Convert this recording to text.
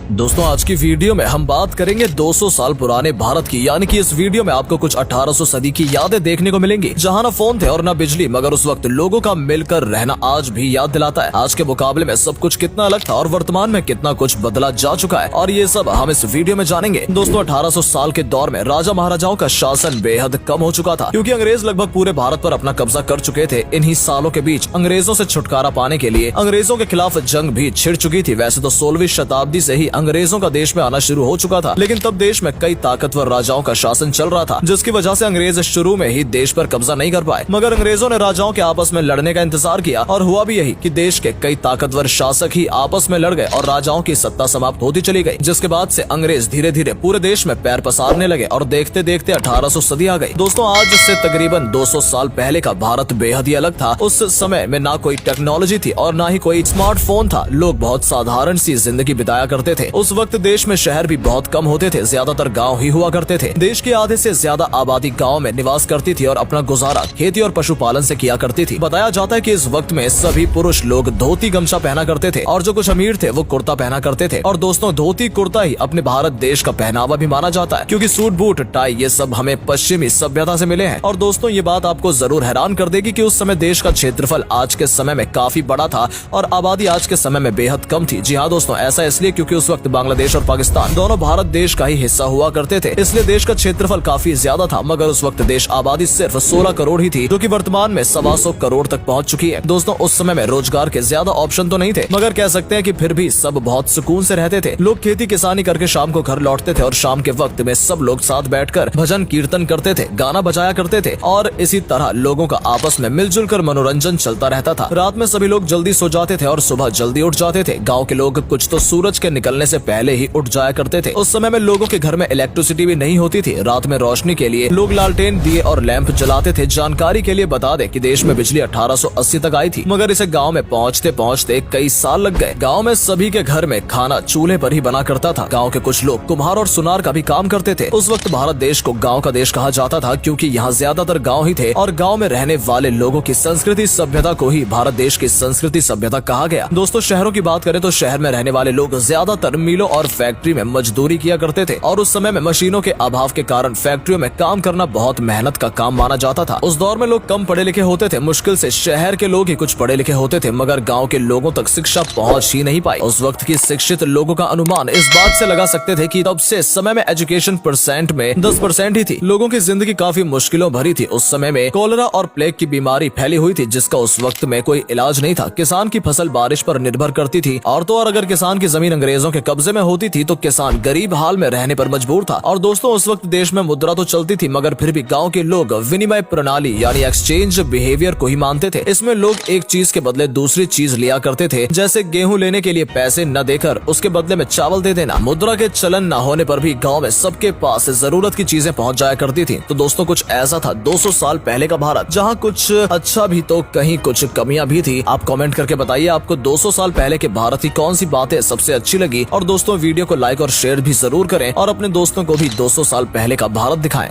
दोस्तों आज की वीडियो में हम बात करेंगे 200 साल पुराने भारत की, यानी कि इस वीडियो में आपको कुछ 1800 सदी की यादें देखने को मिलेंगी, जहां ना फोन थे और ना बिजली, मगर उस वक्त लोगों का मिलकर रहना आज भी याद दिलाता है। आज के मुकाबले में सब कुछ कितना अलग था और वर्तमान में कितना कुछ बदला जा चुका है, और ये सब हम इस वीडियो में जानेंगे। दोस्तों 1800 साल के दौर में राजा महाराजाओं का शासन बेहद कम हो चुका था, क्योंकि अंग्रेज लगभग पूरे भारत पर अपना कब्जा कर चुके थे। इन्हीं सालों के बीच अंग्रेजों से छुटकारा पाने के लिए अंग्रेजों के खिलाफ जंग भी छिड़ चुकी थी। वैसे तो 16वीं शताब्दी से ही अंग्रेजों का देश में आना शुरू हो चुका था, लेकिन तब देश में कई ताकतवर राजाओं का शासन चल रहा था, जिसकी वजह से अंग्रेज शुरू में ही देश पर कब्जा नहीं कर पाए। मगर अंग्रेजों ने राजाओं के आपस में लड़ने का इंतजार किया, और हुआ भी यही कि देश के कई ताकतवर शासक ही आपस में लड़ गए और राजाओं की सत्ता समाप्त होती चली गई, जिसके बाद से अंग्रेज धीरे धीरे पूरे देश में पैर पसारने लगे और देखते देखते 1800 सदी आ गई। दोस्तों आज से तकरीबन 200 साल पहले का भारत बेहद ही अलग था। उस समय में ना कोई टेक्नोलॉजी थी और ना ही कोई स्मार्टफोन था। लोग बहुत साधारण सी जिंदगी बिताया करते थे। उस वक्त देश में शहर भी बहुत कम होते थे, ज्यादातर गांव ही हुआ करते थे। देश की आधे से ज्यादा आबादी गांव में निवास करती थी और अपना गुजारा खेती और पशुपालन से किया करती थी। बताया जाता है कि इस वक्त में सभी पुरुष लोग धोती गमछा पहना करते थे, और जो कुछ अमीर थे वो कुर्ता पहना करते थे। और दोस्तों धोती कुर्ता ही अपने भारत देश का पहनावा भी माना जाता है, क्योंकि सूट बूट टाई ये सब हमें पश्चिमी सभ्यता से मिले हैं। और दोस्तों ये बात आपको जरूर हैरान कर देगी कि उस समय देश का क्षेत्रफल आज के समय में काफी बड़ा था और आबादी आज के समय में बेहद कम थी। जी हाँ दोस्तों, ऐसा इसलिए क्योंकि उस वक्त बांग्लादेश और पाकिस्तान दोनों भारत देश का ही हिस्सा हुआ करते थे, इसलिए देश का क्षेत्रफल काफी ज्यादा था। मगर उस वक्त देश आबादी सिर्फ 16 करोड़ ही थी, जो कि वर्तमान में 125 करोड़ तक पहुंच चुकी है। दोस्तों उस समय में रोजगार के ज्यादा ऑप्शन तो नहीं थे, मगर कह सकते हैं कि फिर भी सब बहुत सुकून से रहते थे। लोग खेती किसानी करके शाम को घर लौटते थे और शाम के वक्त में सब लोग साथ बैठकर भजन कीर्तन करते थे, गाना बजाया करते थे, और इसी तरह लोगों का आपस में मिलजुल कर मनोरंजन चलता रहता था। रात में सभी लोग जल्दी सो जाते थे और सुबह जल्दी उठ जाते थे। गाँव के लोग कुछ तो सूरज के निकलने से पहले ही उठ जाया करते थे। उस समय में लोगों के घर में इलेक्ट्रिसिटी भी नहीं होती थी। रात में रोशनी के लिए लोग लालटेन दिए और लैंप जलाते थे। जानकारी के लिए बता दें कि देश में बिजली 1880 तक आई थी, मगर इसे गांव में पहुंचते पहुंचते कई साल लग गए। गांव में सभी के घर में खाना चूल्हे पर ही बना करता था। गांव के कुछ लोग कुम्हार और सुनार का भी काम करते थे। उस वक्त भारत देश को गाँव का देश कहा जाता था, क्योंकि यहाँ ज्यादातर गाँव ही थे और गाँव में रहने वाले लोगों की संस्कृति सभ्यता को ही भारत देश की संस्कृति सभ्यता कहा गया। दोस्तों शहरों की बात करें तो शहर में रहने वाले लोग ज्यादातर मिलों और फैक्ट्री में मजदूरी किया करते थे, और उस समय में मशीनों के अभाव के कारण फैक्ट्रियों में काम करना बहुत मेहनत का काम माना जाता था। उस दौर में लोग कम पढ़े लिखे होते थे, मुश्किल से शहर के लोग ही कुछ पढ़े लिखे होते थे, मगर गांव के लोगों तक शिक्षा पहुंच ही नहीं पाई। उस वक्त की शिक्षित लोगों का अनुमान इस बात से लगा सकते थे कि तब से समय में एजुकेशन परसेंट में 10% ही थी। लोगों की जिंदगी काफी मुश्किलों भरी थी। उस समय में कोलेरा और प्लेग की बीमारी फैली हुई थी, जिसका उस वक्त में कोई इलाज नहीं था। किसान की फसल बारिश पर निर्भर करती थी, और तो और अगर किसान की जमीन अंग्रेजों के कब्जे में होती थी तो किसान गरीब हाल में रहने पर मजबूर था। और दोस्तों उस वक्त देश में मुद्रा तो चलती थी, मगर फिर भी गांव के लोग विनिमय प्रणाली यानी एक्सचेंज बिहेवियर को ही मानते थे। इसमें लोग एक चीज के बदले दूसरी चीज लिया करते थे, जैसे गेहूं लेने के लिए पैसे न देकर उसके बदले में चावल दे देना। मुद्रा के चलन न होने पर भी गांव में सबके पास जरूरत की चीजें पहुंच जाया करती थी। तो दोस्तों कुछ ऐसा था 200 साल पहले का भारत, जहां कुछ अच्छा भी तो कहीं कुछ कमियां भी थी। आप कमेंट करके बताइए आपको 200 साल पहले के भारत की कौन सी बातें सबसे अच्छी लगी। और दोस्तों वीडियो को लाइक और शेयर भी जरूर करें, और अपने दोस्तों को भी 200 साल पहले का भारत दिखाएं।